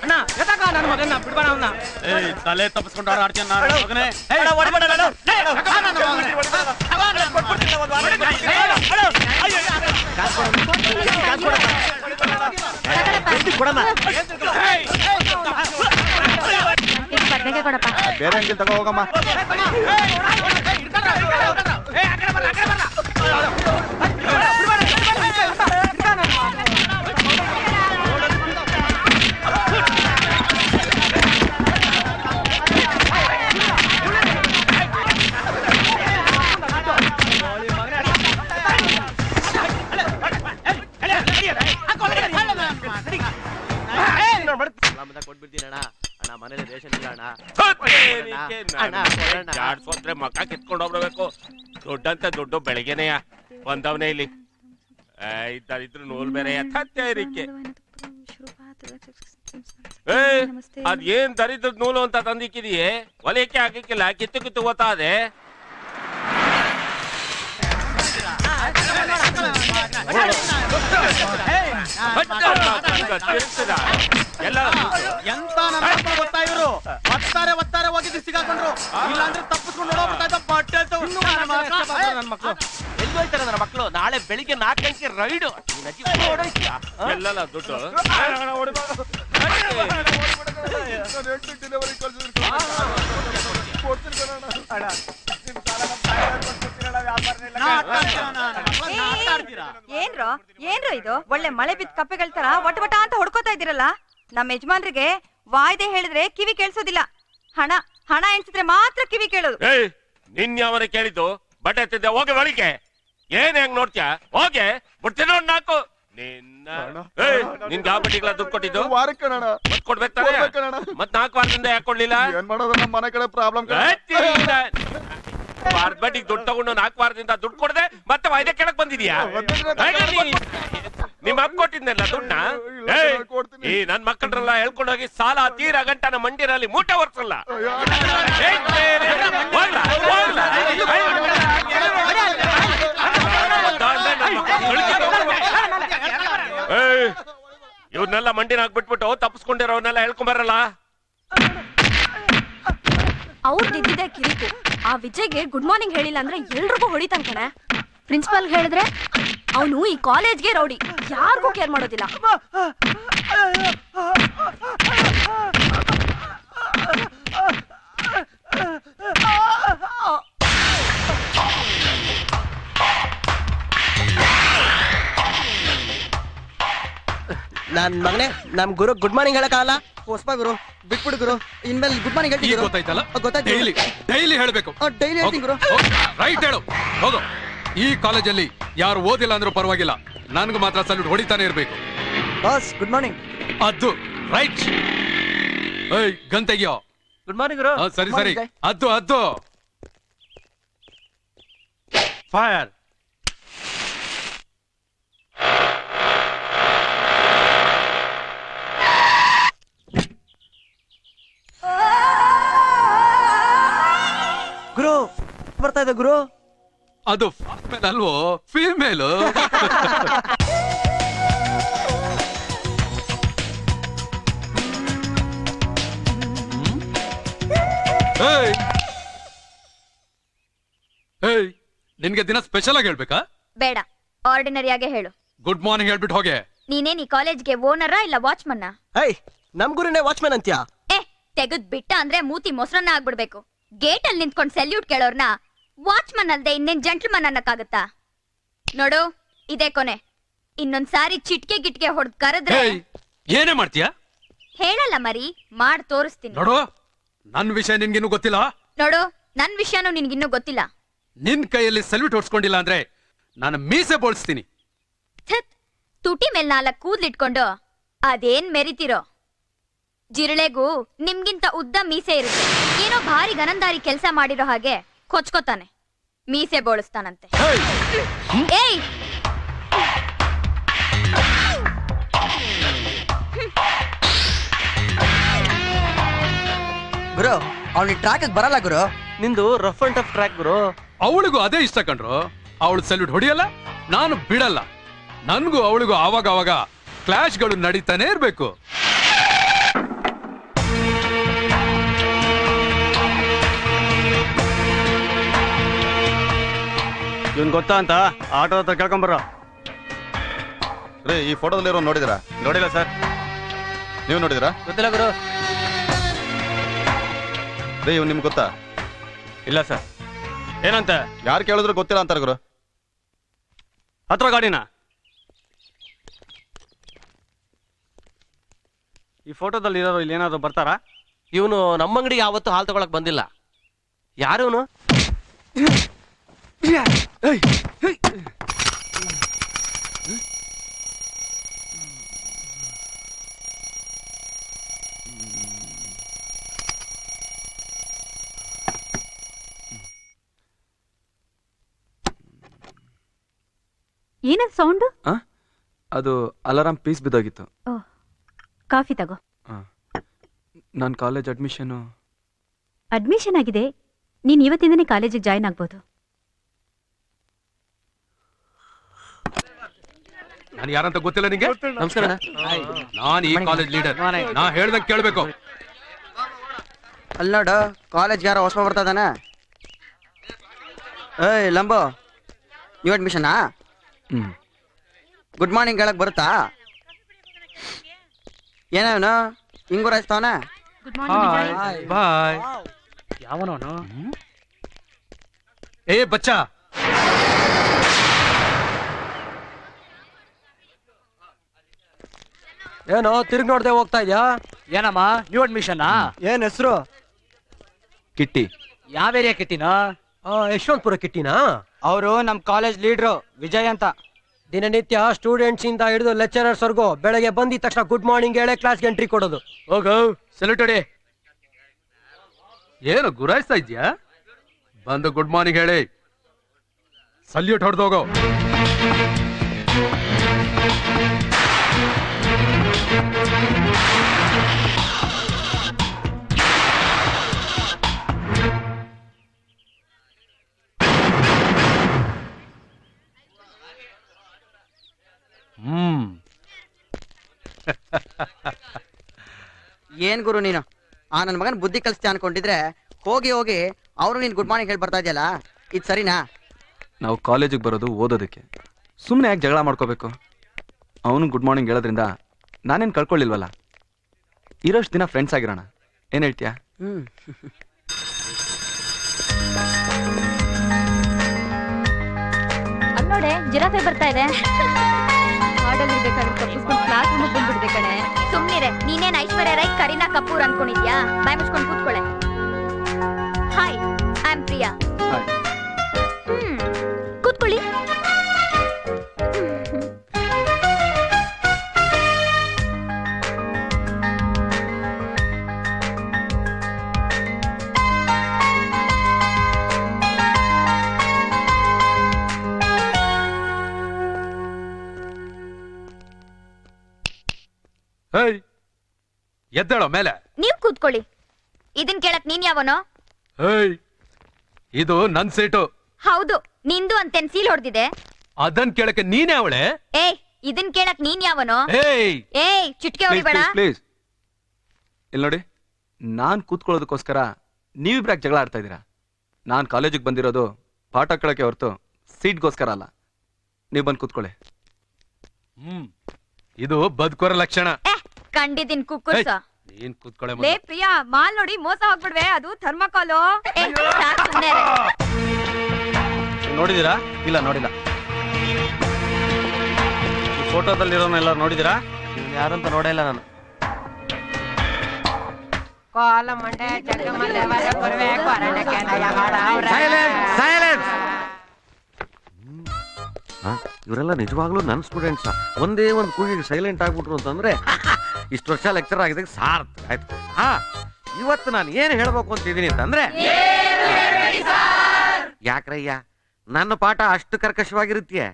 ಅಣ್ಣ ಎತ್ತಕ ನನ್ನ ಮಗನ್ನ ಬಿಡ್ಬೇಡ ಅವನ್ನ. ಏಯ್ ತಲೆ ತಪ್ಪಿಸ್ಕೊಂಡು ಆಡ್ತೀನಿ ಮಗನೇ. ಬೇರೆ ಅಂಗಡಿ ತಗೋ ಹೋಗಮ್ಮ. ಮಕ್ಕ ಕಿತ್ಕೊಂಡು ಹೋಗ್ಬೇಕು. ದುಡ್ಡಂತ ದುಡ್ಡು ಬೆಳಗ್ಗೆನೆಯ ಬಂದವನೇ ಇಲ್ಲಿ ಇದ್ರ ನೂಲ್ ಬೇರೆ ಎತ್ತೇರಿಕೆ. ಅದ್ ಏನ್ ದರಿದ್ರ ನೂಲು ಅಂತ ತಂದಿಕ್ಕಿದೀಯೇ? ಒಲೆಯಕ್ಕೆ ಹಾಕಿಕ್ಕಿಲ್ಲ, ಕಿತ್ತು ಕಿತ್ತು ಗೊತ್ತಾದೆ. ಎಲ್ಲ ಎಂತ ಗೊತ್ತಾ ಇವರು ಒತ್ತಾರೆ ಹೋಗಿದ್ದು ಸಿಗಾಕೊಂಡ್ರು. ಇಲ್ಲಾಂದ್ರೆ ತಪ್ಪಿಸ್ಕೊಂಡು ನನ್ನ ಮಕ್ಕಳು ಎಲ್ಲಿ ಹೋಯ್ತಾರೆ? ನನ್ನ ಮಕ್ಕಳು ನಾಳೆ ಬೆಳಿಗ್ಗೆ 4 ಗಂಟೆಗೆ ರೈಡು. ಎಲ್ಲಲ್ಲ ದುಡ್ಡು ಏನ್ರೋ ಇದು? ಒಳ್ಳೆ ಮಳೆ ಬಿದ್ದ ಕಪ್ಪೆಗಳ ತರ ವಟ ವಟ ಅಂತ ಹೊಡ್ಕೋತಾ ಇದ್ದೀರಲ್ಲ. ನಮ್ಮ ಯಜಮಾನ್ರಿಗೆ ವಾಯ್ದೆ ಹೇಳಿದ್ರೆ ಕಿವಿ ಕೇಳಿಸೋದಿಲ್ಲ. ಹಣ ಹಣ ಎಣಿಸಿದ್ರೆ ಮಾತ್ರ ಕಿವಿ ಕೇಳೋದು. ನಿನ್ ಯಾವನ ಕೇಳಿದ್ದು? ಬಟ್ಟೆ ಎತ್ತಿದ್ದೆ ಹೋಗಿ ಒಳಿಕೆ. ಏನ್ ಹೆಂಗ್ ನೋಡ್ತೀಯ? ಹೋಗೆ ಬಿಡ್ತೀನೋ ನಾಕು ನಿನ್ನ. ನಿನ್ಗೆ ಯಾವ ಬಟ್ಟಿಗಳ ದುಡ್ಡು ಕೊಟ್ಟಿದ್ದು? ಮತ್ ಕೊಡ್ಬೇಕು. ಮತ್ 4 ವಾರದಿಂದ ಯಾಕೆ ಕೊಡ್ಲಿಲ್ಲ? ಏನ್ ಮಾಡೋದು, ನಮ್ಮ ಮನೆ ಕಡೆ ಪ್ರಾಬ್ಲಮ್. ವಾರದ ಬಟ್ಟಿಗೆ ದುಡ್ಡು ತಗೊಂಡು 4 ವಾರದಿಂದ ದುಡ್ಡು ಕೊಡದೆ ಮತ್ತೆ ವಾಯ್ದೆ ಕೇಳಕ್ ಬಂದಿದ್ಯಾ? ನಿಮ್ ಅಪ್ಪ ಕೊಟ್ಟಿದ್ನಲ್ಲ ದುಡ್ಡನ್ನ. ಈ ನನ್ ಮಕ್ಕಳರೆಲ್ಲ ಹೇಳ್ಕೊಂಡೋಗಿ ಸಾಲ ತೀರ ಗಂಟನ ಮಂಡಿರಲ್ಲಿ ಮೂಟೆ ಒರ್ಸಲ್ಲ. ಇವ್ರನ್ನೆಲ್ಲ ಮಂಡಿನ ಹಾಕ್ಬಿಟ್ಬಿಟ್ಟು ತಪ್ಪಿಸ್ಕೊಂಡಿರೋನೆಲ್ಲ ಹೇಳ್ಕೊಂಬರಲ್ಲ. ಅವ್ರದ್ದಿದ್ದೆ ಕಿರಿಕು. ಆ ವಿಜಯ್ಗೆ ಗುಡ್ ಮಾರ್ನಿಂಗ್ ಹೇಳಿಲ್ಲ ಅಂದ್ರೆ ಎಲ್ರಿಗೂ ಹೊಡಿತಾನ ಕಣೆ. ಪ್ರಿನ್ಸಿಪಾಲ್ ಹೇಳಿದ್ರೆ ಅವನು ಈ ಕಾಲೇಜ್ಗೆ ರೌಡಿ, ಯಾರಿಗೂ ಕೇರ್ ಮಾಡೋದಿಲ್ಲ. ನನ್ ಮಗನೇ, ನಮ್ ಗುರು ಗುಡ್ ಮಾರ್ನಿಂಗ್ ಹೇಳಕ್ಕಾಗಲ್ಲ. ಹೊಸಪ ಗುರು ಬಿಟ್ಬಿಡು ಗುರು. ಇನ್ಮೇಲೆ ಗುಡ್ ಮಾರ್ನಿಂಗ್ ಹೇಳ್ತೀನಿ. ಗೊತ್ತಾಯ್ತಲ್ಲ? ಡೈಲಿ ಹೇಳ್ಬೇಕು. ಡೈಲಿ ಹೇಳ್ತೀನಿ ಗುರು. ರೈಟ್ ಹೇಳು. ಹೋಗು. ಈ ಕಾಲೇಜಲ್ಲಿ ಯಾರು ಓದಿಲ್ಲ ಅಂದ್ರೂ ಪರವಾಗಿಲ್ಲ, ನನ್ಗೆ ಮಾತ್ರ ಸಲ್ಯೂಟ್ ಹೊಡಿತಾನೆ ಇರ್ಬೇಕು. Boss good morning. ಅದು ರೈಟ್. ಏಯ್ ಗನ್ ತೆಗಿಯೋ. ಗುಡ್ ಮಾರ್ನಿಂಗ್ ಗುರು. ಸರಿ ಸರಿ. ಅದು ಫೈರ್. ಗುರು ಬರ್ತಾ ಇದೆ ಗುರು. ಅದು ಅಲ್ವೋ ಫೀಮೇಲು. ನಿನ್ಗೆ ದಿನ ಸ್ಪೆಷಲ್ ಆಗಿ ಹೇಳ್ಬೇಕಾ? ಬೇಡ, ಆರ್ಡಿನರಿ ಆಗೇ ಹೇಳು. ಗುಡ್ ಮಾರ್ನಿಂಗ್ ಹೇಳ್ಬಿಟ್ಟು ಹೋಗೆ. ನೀನೇನ್ ಈ ಕಾಲೇಜ್ಗೆ ಓನರಾ ಇಲ್ಲ ವಾಚ್ಮನ್ನ? ನಮ್ ಗುರುನೇ ವಾಚ್ಮನ್ ಅಂತ್ಯಾ? ತೆಗೆದ್ ಬಿಟ್ಟ ಅಂದ್ರೆ ಮೂತಿ ಮೊಸರನ್ನ ಆಗ್ಬಿಡ್ಬೇಕು. ಗೇಟ್ ಅಲ್ಲಿ ನಿಂತ್ಕೊಂಡ್ ಸೆಲ್ಯೂಟ್ ಕೇಳೋರ್ನ ವಾಚ್ಮನ್ ಅಲ್ದೆ ಇನ್ನೇನ್ ಜೆಂಟ್ಲ್ಮನ್ ಅನ್ನಕ್ಕಾಗತ್ತಾ? ನೋಡು, ಇದೇ ಕೊನೆ. ಇನ್ನೊಂದ್ ಸಾರಿ ಚಿಟ್ಕೆ ಗಿಟ್ಕೆ ಹೊಡೆದ್ ಕರೆದ್ರೆ ಏನೇ ಮಾಡ್ತೀಯಾ? ಹೇಳಲ್ಲ ಮರಿ, ಮಾಡ್ ತೋರಿಸ್ತೀನಿ. ನೋಡು, ನನ್ ವಿಷಯ ನಿನ್ಗಿನ್ನೂ ಗೊತ್ತಿಲ್ಲ. ನೋಡು, ನನ್ ವಿಷಯನೂ ನಿನ್ಗಿನ್ನೂ ಗೊತ್ತಿಲ್ಲ. ನಿನ್ ಕೈಯಲ್ಲಿ ಸೆಲ್ಯೂಟ್ ಹೊಡ್ಸ್ಕೊಂಡಿಲ್ಲ ಅಂದ್ರೆ ನಾನು ಮೀಸೆ ಬೋಳ್ಸ್ತೀನಿ. ತುಟಿ ಮೇಲ್ 4 ಕೂದ್ಲಿಟ್ಕೊಂಡು ಅದೇನ್ ಮೆರಿತಿರೋ? ಜಿರಳೆಗೂ ನಿಮ್ಗಿಂತ ಉದ್ದ ಮೀಸೆ ಇರುತ್ತೆ. ಏನೋ ಭಾರಿ ಗನಂದಾರಿ ಕೆಲ್ಸ ಮಾಡಿರೋ ಹಾಗೆ ಕೊಚ್ಕೋತಾನೆ, ಮೀಸೆ ಬೋಳಿಸ್ತಾನಂತೆ. ಏಯ್, ಗುರು ಅವ್ನಿಗೆ ಟ್ರ್ಯಾಕ್ ಬರಲ್ಲ ಗುರು. ನಿಂದು ರಫ್ ಅಂಡ್ ಟಫ್ ಟ್ರ್ಯಾಕ್ ಗುರು. ಅವಳಿಗೂ ಅದೇ ಇಷ್ಟ ಕಣ್ರು. ಅವಳು ಸಲ್ಯೂಟ್ ಹೊಡಿಯಲ್ಲ, ನಾನು ಬಿಡಲ್ಲ. ನನ್ಗೂ ಅವಳಿಗೂ ಆವಾಗ ಅವಾಗ ಕ್ಲಾಶ್ಗಳು ನಡೀತಾನೆ ಇರ್ಬೇಕು. ಇವನ್ ಗೊತ್ತಾ ಅಂತ ಆಟೋ ಹತ್ರ ಕೇಳ್ಕೊಂಬರ್ರ. ರೇ, ಈ ಫೋಟೋದಲ್ಲಿರೋ ನೋಡಿದಿರಾ? ನೋಡಿಲ್ಲ ಸರ್. ನೀವು ನೋಡಿದಿರಾ? ಗೊತ್ತಿಲ್ಲ ಗುರು. ರೇ, ಇವ್ ನಿಮ್ಗೆ ಗೊತ್ತಾ? ಇಲ್ಲ ಸರ್. ಏನಂತ? ಯಾರು ಕೇಳಿದ್ರು ಗೊತ್ತಿಲ್ಲ ಅಂತಾರೆ ಗುರು. ಹತ್ರ ಗಾಡಿನ. ಈ ಫೋಟೋದಲ್ಲಿ ಇರೋರು ಇಲ್ಲಿ ಏನಾದ್ರು ಬರ್ತಾರಾ? ಇವನು ನಮ್ಮ ಅಂಗಡಿಗೆ ಯಾವತ್ತು ಹಾಲು ತಗೊಳಕ್ ಬಂದಿಲ್ಲ. ಯಾರು ಇವನು? ಏನದು ಸೌಂಡ್? ಅದು ಅಲಾರಾಮ್ ಪೀಸ್ ಬಿದ್ದೋಗಿತ್ತು. ಕಾಫಿ ತಗೋ. ನನ್ನ ಕಾಲೇಜ್ ಅಡ್ಮಿಷನು. ಅಡ್ಮಿಷನ್ ಆಗಿದೆ, ನೀನ್ ಇವತ್ತಿಂದನೇ ಕಾಲೇಜಿಗೆ ಜಾಯ್ನ್ ಆಗ್ಬೋದು. ನಾನು ಯಾರಂತ ಗೊತ್ತಿಲ್ಲ ನಿಂಗೆ? ನಮಸ್ಕಾರ. ನಾನು ಈ ಕಾಲೇಜ್ ಲೀಡರ್. ನಾ ಹೇಳ್ದಂಗೆ ಕೇಳ್ಬೇಕು. ಅಲ್ಲ ನೋಡು, ಕಾಲೇಜ್ ಯಾರೋ ಹೊಸ ಬರ್ತಾ ಇದಾನೆ. ಏಯ್ ಲಂಬೋ, ನೀವು ಅಡ್ಮಿಷನಾ? ಗುಡ್ ಮಾರ್ನಿಂಗ್ ಹೇಳಕ್ ಬರುತ್ತಾ? ಏನೇನು ಹಿಂಗೂರ ಹಚ್ತಾವನ? ಬಾಯ್. ಯಾವನವನು? ಏ ಬಚ್ಚಾ, ಏನೋ ತಿರುಗಿ ನೋಡ್ದೆ ಹೋಗ್ತಾ ಇದ್ಯಾ? ಏನಮ್ಮ ನ್ಯೂ ಅಡ್ಮಿಷನ್? ಏನ್ ಹೆಸರು? ಕಿಟ್ಟಿ. ಯಾವ ಏರಿಯಾ ಕಿಟ್ಟಿನ? ಯಶವಂತಪುರ ಕಿಟ್ಟಿನಾ? ಅವರು ನಮ್ ಕಾಲೇಜ್ ಲೀಡ್ರು ವಿಜಯ್ ಅಂತ. ದಿನನಿತ್ಯ ಸ್ಟೂಡೆಂಟ್ಸ್ ಇಂದ ಹಿಡಿದು ಲೆಕ್ಚರರ್ಸ್ ವರ್ಗು ಬೆಳಗ್ಗೆ ಬಂದಿದ ತಕ್ಷಣ ಗುಡ್ ಮಾರ್ನಿಂಗ್ ಹೇಳಿ ಕ್ಲಾಸ್ಗೆ ಎಂಟ್ರಿ ಕೊಡೋದು. ಹೋಗು ಸಲ್ಯೂಟ್ ಹೊಡಿ. ಏನು ಗುರಾಯಿಸ್ತಾ ಇದ್ಯಾ? ಬಂದು ಗುಡ್ ಮಾರ್ನಿಂಗ್ ಹೇಳಿ ಸಲ್ಯೂಟ್ ಹೊಡೆದೋಗೋ. ಏನ್ ಗುರು ನೀನು ಆ ನನ್ನ ಮಗನ್ ಬುದ್ಧಿ ಕಲಿಸ್ತಾ ಅನ್ಕೊಂಡಿದ್ರೆ ಹೋಗಿ ಹೋಗಿ ಅವರು ನೀನ್ ಗುಡ್ ಮಾರ್ನಿಂಗ್ ಹೇಳಿ ಬರ್ತಾ ಇದೆಯಲ್ಲ, ಇದು ಸರಿನಾ? ನಾವು ಕಾಲೇಜಿಗೆ ಬರೋದು ಓದೋದಕ್ಕೆ, ಸುಮ್ಮನೆ ಯಾಕೆ ಜಗಳ ಮಾಡ್ಕೋಬೇಕು? ಅವನು ಗುಡ್ ಮಾರ್ನಿಂಗ್ ಹೇಳೋದ್ರಿಂದ ನಾನೇನು ಕಳ್ಕೊಳ್ಳಿಲ್ವಲ್ಲ. ಇರೋಷ್ಟು ದಿನ ಫ್ರೆಂಡ್ಸ್ ಆಗಿರೋಣ. ಏನು ಹೇಳ್ತೀಯಾ? ಅಲ್ಲೋಡೆ ಜಿರಾಫೆ ಬರ್ತಾ ಇದೆ. ಕ್ಲಾಸ್ ರೂಮ್ ಬಂದ್ಬಿಡ್ದೆ ಕಣೆ. ಸುಮ್ನಿರೆ, ನೀನೇನ್ ಐಶ್ವರ್ಯ ರೈ ಕರೀನಾ ಕಪೂರ್ ಅನ್ಕೊಂಡಿದ್ಯಾ? ಬಾಯ್ ಮುಚ್ಕೊಂಡು ಕೂತ್ಕೊಳ್ಳೆ. Hi, I am Priya. ಕೂತ್ಕೊಳ್ಳಿ. ಎದ್ದೇಳೋ ಮೇಲೆ. ನೀವ್ ಕೂತ್ಕೊಳ್ಳಿ. ಇದನ್ ಕೇಳಕ್ ನೀನ್ ಯಾವನೋ? ಇದು ನನ್ ಸೀಟು. ಹೌದು, ನಿಂದು ಅಂತೇನ್ ಸೀಲ್ ಹೊಡೆದಿದೆ. ಅದನ್ ಕೇಳಕ್ಕೆ ನೀನೇ ಅವಳೆ? ಏಯ್, ಇದನ್ ಕೇಳಕ್ ನೀನ್ ಯಾವನೋ? ಏಯ್, ಚಿಟ್ಕೆ ಹೊಡಿಬೇಡ. ಪ್ಲೀಸ್ ಇಲ್ಲಿ ನೋಡಿ, ನಾನ್ ಕೂತ್ಕೊಳ್ಳೋದಕ್ಕೋಸ್ಕರ ನೀವಿಬ್ರಾಕ್ ಜಗಳ ಆಡ್ತಾ ಇದ್ದೀರಾ. ನಾನ್ ಕಾಲೇಜಿಗೆ ಬಂದಿರೋದು ಪಾಠ ಕೇಳಕ್ಕೆ ಹೊರತು ಸೀಟ್ಗೋಸ್ಕರ ಅಲ್ಲ. ನೀವು ಬಂದು ಕೂತ್ಕೊಳ್ಳಿ. ಇದು ಬದುಕೋರ ಲಕ್ಷಣ. ಕಂಡಿದ್ದೀನ್ ಕುಕ್ಕುರ್ಸ. ನೀನ್ ಕೂತ್ಕೊಳ್ಳೆ. ಲೇ ಪ್ರಿಯಾ, ಮಾಲ್ ನೋಡಿ ಮೋಸ ಹೋಗ್ಬಿಡ್ವೆ, ಅದು ಥರ್ಮಕಾಲು. ನೋಡಿದಿರಾ? ಇಲ್ಲ ನೋಡಿಲ್ಲ. ಈ ಫೋಟೋದಲ್ಲಿರೋನೆಲ್ಲ ನೋಡಿದಿರಾ? ಯಾರಂತ ನೋಡೇ ಇಲ್ಲ ನಾನು. ಇವರೆಲ್ಲ ನಿಜವಾಗ್ಲೂ ನನ್ನ ಸ್ಟೂಡೆಂಟ್ಸ್. ಒಂದೇ ಒಂದು ಕೂಗಿಗೆ ಸೈಲೆಂಟ್ ಆಗ್ಬಿಟ್ರು ಅಂತಂದ್ರೆ ಇಷ್ಟು ವರ್ಷ ಲೆಕ್ಚರ್ ಆಗಿದೆ ಸಾರ್ಥಕ ಆಯ್ತು. ಇವತ್ತು ನಾನು ಏನು ಹೇಳ್ಬೇಕು ಅಂತಿದ್ದೀನಿ ಅಂತಂದ್ರೆ, ಯಾಕ್ರಯ್ಯ ನನ್ನ ಪಾಠ ಅಷ್ಟು ಕರ್ಕಶವಾಗಿರುತ್ತೆ?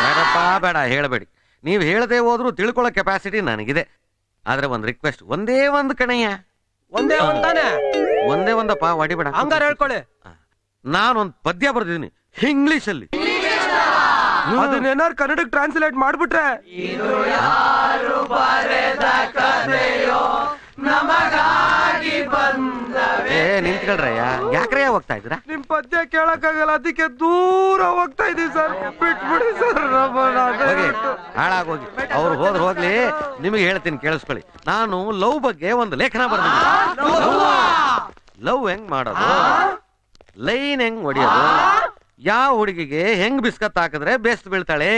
ಬೇಡಪ್ಪ, ಬೇಡ, ಹೇಳಬೇಡಿ. ನೀವು ಹೇಳದೆ ಹೋದ್ರೂ ತಿಳ್ಕೊಳ್ಳೋ ಕೆಪಾಸಿಟಿ ನನಗಿದೆ. ಆದ್ರೆ ಒಂದು ರಿಕ್ವೆಸ್ಟ್, ಒಂದೇ ಒಂದು ಕಣಯ್ಯ, ಒಂದೇ ಒಂದಾನೆ. ಒಂದೇ ಒಂದಪ್ಪ ಹೊಡಿಬೇಡ. ಹಂಗಾರ ಹೇಳ್ಕೊಳ್ಳಿ. ನಾನೊಂದ್ ಪದ್ಯ ಬರ್ದಿದ್ದೀನಿ ಇಂಗ್ಲಿಷ್ ಅಲ್ಲಿ. ಅದನ್ನೇನಾರು ಕನ್ನಡಕ್ಕೆ ಟ್ರಾನ್ಸ್ಲೇಟ್ ಮಾಡ್ಬಿಟ್ರೆ ನಿಂತ್ಕೊಳ್ರಯ್ಯ, ಯಾಕ್ರಯ್ಯ ಹೋಗ್ತಾ ಇದ್ದೀರಾ? ನಿಮ್ ಪದ್ಯ ಕೇಳಕ್ಕಾಗಲ್ಲ, ಅದಕ್ಕೆ ದೂರ ಹೋಗ್ತಾ ಇದೀವಿ ಸರ್. ಬಿಟ್ಬಿಡಿ ಸರ್. ಹೋಗಿ ಹಾಳಾಗೋಗಿ. ಅವ್ರು ಹೋದ್ರೆ ಹೋಗ್ಲಿ, ನಿಮಗೆ ಹೇಳ್ತೀನಿ ಕೇಳಿಸ್ಕೊಳ್ಳಿ. ನಾನು ಲವ್ ಬಗ್ಗೆ ಒಂದು ಲೇಖನ ಬರ್ದಿದ್ದೀನಿ. ಲವ್ ಹೆಂಗ್ ಮಾಡೋದು, ಲೈನ್ ಹೆಂಗ್ ಹೊಡಿಯೋದು, ಯಾವ ಹುಡುಗಿಗೆ ಹೆಂಗ್ ಬಿಸ್ಕತ್ ಹಾಕಿದ್ರೆ ಬೇಸ್ಟ್ ಬೀಳ್ತಾಳೆ.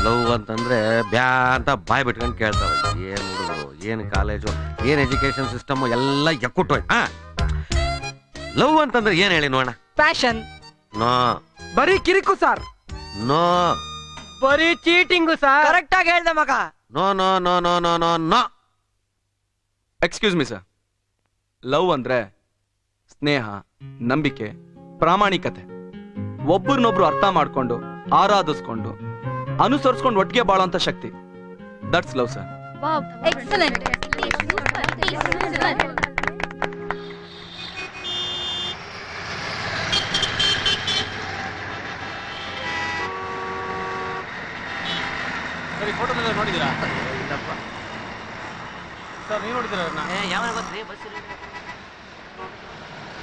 ಲವ್ ಅಂತಂದ್ರೆ ಬ್ಯಾ ಅಂತ ಬಾಯ್ ಬಿಟ್ಕೊಂಡು ಕೇಳ್ತಾವೆ. ಏನ್ ಹುಡುಗರು, ಏನ್ ಕಾಲೇಜು, ಏನ್ ಎಜುಕೇಶನ್ ಸಿಸ್ಟಮ್ ಎಲ್ಲ ಎಕ್ಕುಟ್ಟೋಯ್ತು. ಲವ್ ಅಂತಂದ್ರೆ ಏನ್ ಹೇಳಿ ನೋಡೋಣ? ಪ್ಯಾಷನ್. ನೋ. ಬರೀ ಕಿರಿಕು ಸರ್. ನೋ. ಬರೀ ಚೀಟಿಂಗು ಸರ್. ಕರೆಕ್ಟ್ ಆಗಿ ಹೇಳ್ದೆ ಮಗ. No no no no no no no. Excuse me sir, love ಅಂದ್ರೆ ಸ್ನೇಹ, ನಂಬಿಕೆ, ಪ್ರಾಮಾಣಿಕತೆ, ಒಬ್ಬರನ್ನೊಬ್ರು ಅರ್ಥ ಮಾಡ್ಕೊಂಡು ಆರಾಧಿಸ್ಕೊಂಡು ಅನುಸರಿಸ್ಕೊಂಡು ಒಟ್ಟಿಗೆ ಬಾಳೋಂತ ಶಕ್ತಿ. That's love sir. ಎಕ್ಸಲೆಂಟ್. ಸರಿ, ಫೋಟೋದಲ್ಲಿ ನೋಡಿದ್ದೀರಾ? ಸರ್, ನೀವು ನೋಡಿದ್ದೀರಾ?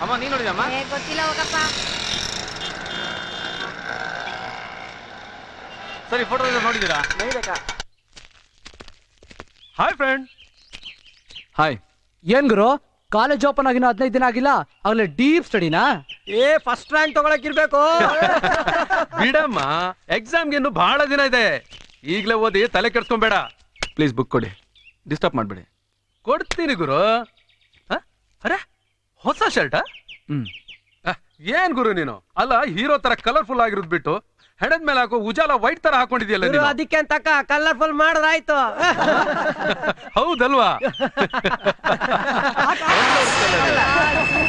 ಅಮ್ಮ, ನೀನ್ ನೋಡಿದಮ್ಮ? ಗೊತ್ತಿಲ್ಲ ಹೋಗಪ್ಪ. ಸರಿ, ಫೋಟೋದಲ್ಲಿ ನೋಡಿದ್ದೀರಾ? Hi friend. ಹಾಯ್. ಏನ್ ಗುರು, ಕಾಲೇಜ್ ಓಪನ್ ಆಗಿನ 15 ದಿನ ಆಗಿಲ್ಲ, ಆಗ್ಲೇ ಡೀಪ್ ಸ್ಟಡಿನಾ? ಫಸ್ಟ್ ರ್ಯಾಂಕ್ ತಗೊಳಕ್ ಇರ್ಬೇಕು. ಬಿಡಮ್ಮ, ಎಕ್ಸಾಮ್ಗೆ ಇನ್ನು ಬಹಳ ದಿನ ಇದೆ. ಈಗ್ಲೇ ಓದಿ ತಲೆ ಕೆಡ್ಸ್ಕೊಂಬೇಡ. ಪ್ಲೀಸ್ ಬುಕ್ ಕೊಡಿ, ಡಿಸ್ಟರ್ಬ್ ಮಾಡ್ಬೇಡಿ. ಕೊಡ್ತೀನಿ ಗುರು. ಅರೆ, ಹೊಸ ಶರ್ಟ್? ಏನ್ ಗುರು ನೀನು? ಅಲ್ಲ, ಹೀರೋ ತರ ಕಲರ್ಫುಲ್ ಆಗಿರೋದ್ ಬಿಟ್ಟು ಹೆಣದ ಮೇಲೆ ಹಾಕೋ ಉಜಾಲ ವೈಟ್ ತರ ಹಾಕೊಂಡಿದ್ಯಲ್ಲ ನೀನು. ಅದಕ್ಕೆ ಅಂತಕ್ಕ ಕಲರ್ಫುಲ್ ಮಾಡಿದ್ರಾಯ್ತು. ಹೌದಲ್ವಾ?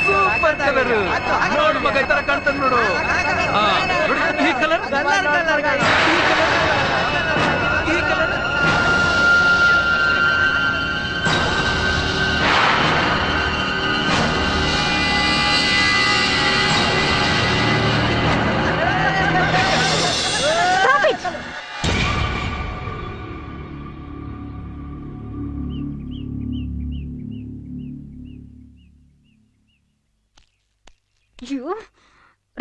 Super colour. ನೋಡು ಮಗ, ಈ ತರ ಕಾಣ್ತಾನೆ ನೋಡು. ಈ ಕಲರ್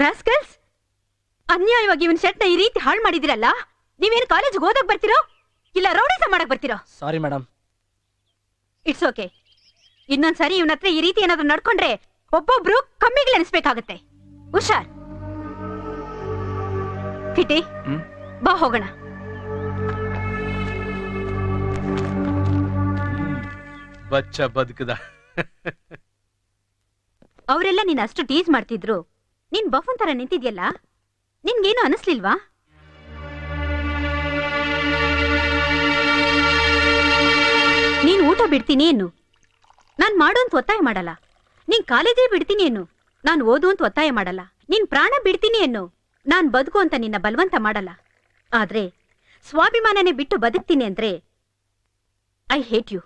ರಾಸ್ಕಲ್ಸ್, ಅನ್ಯಾಯವಾಗಿ ಇವನ್ ಶರ್ಟ್ ನ ಈ ರೀತಿ ಹಾಳು ಮಾಡಿದಿರಲ್ಲ. ನೀವೇನು ಕಾಲೇಜ್ ಓದಕ್ ಬರ್ತಿರೋ ಇಲ್ಲ ರೌಡಿಸಂ ಮಾಡಕ್ ಬರ್ತಿರೋ? Sorry madam. It's okay. ಇನ್ನೊಂದ್ಸರಿ ಇವನ ಹತ್ರ ಈ ರೀತಿ ಏನಾದ್ರು ನಡ್ಕೊಂಡ್ರೆ ಒಬ್ಬೊಬ್ರು ಕಮ್ಮಿಗಳು ಅನಿಸ್ಬೇಕಾಗತ್ತೆ. ಹುಷಾರ್. ಕಿಟಿ, ಬಾ ಹೋಗೋಣ. ಬಚ್ಚ ಬದುಕದ. ಅವರೆಲ್ಲ ನೀನ್ ಅಷ್ಟು ಟೀಸ್ ಮಾಡ್ತಿದ್ರು, ನೀನ್ ಬಫನ್ ತರ ನಿಂತಿದ್ಯಲ್ಲ, ನಿನ್ಗೇನು ಅನಿಸ್ಲಿಲ್ವಾ? ನೀನ್ ಊಟ ಬಿಡ್ತೀನಿ ಏನು, ನಾನ್ ಮಾಡು ಅಂತ ಒತ್ತಾಯ ಮಾಡಲ್ಲ. ನೀನ್ ಕಾಲೇಜೇ ಬಿಡ್ತೀನಿ ಏನು, ನಾನ್ ಓದು ಅಂತ ಒತ್ತಾಯ ಮಾಡಲ್ಲ. ನೀನ್ ಪ್ರಾಣ ಬಿಡ್ತೀನಿ ಏನು, ನಾನ್ ಬದುಕು ಅಂತ ನಿನ್ನ ಬಲವಂತ ಮಾಡಲ್ಲ. ಆದ್ರೆ ಸ್ವಾಭಿಮಾನನೇ ಬಿಟ್ಟು ಬದುಕ್ತೀನಿ ಅಂದ್ರೆ ಐ ಹೇಟ್ ಯು.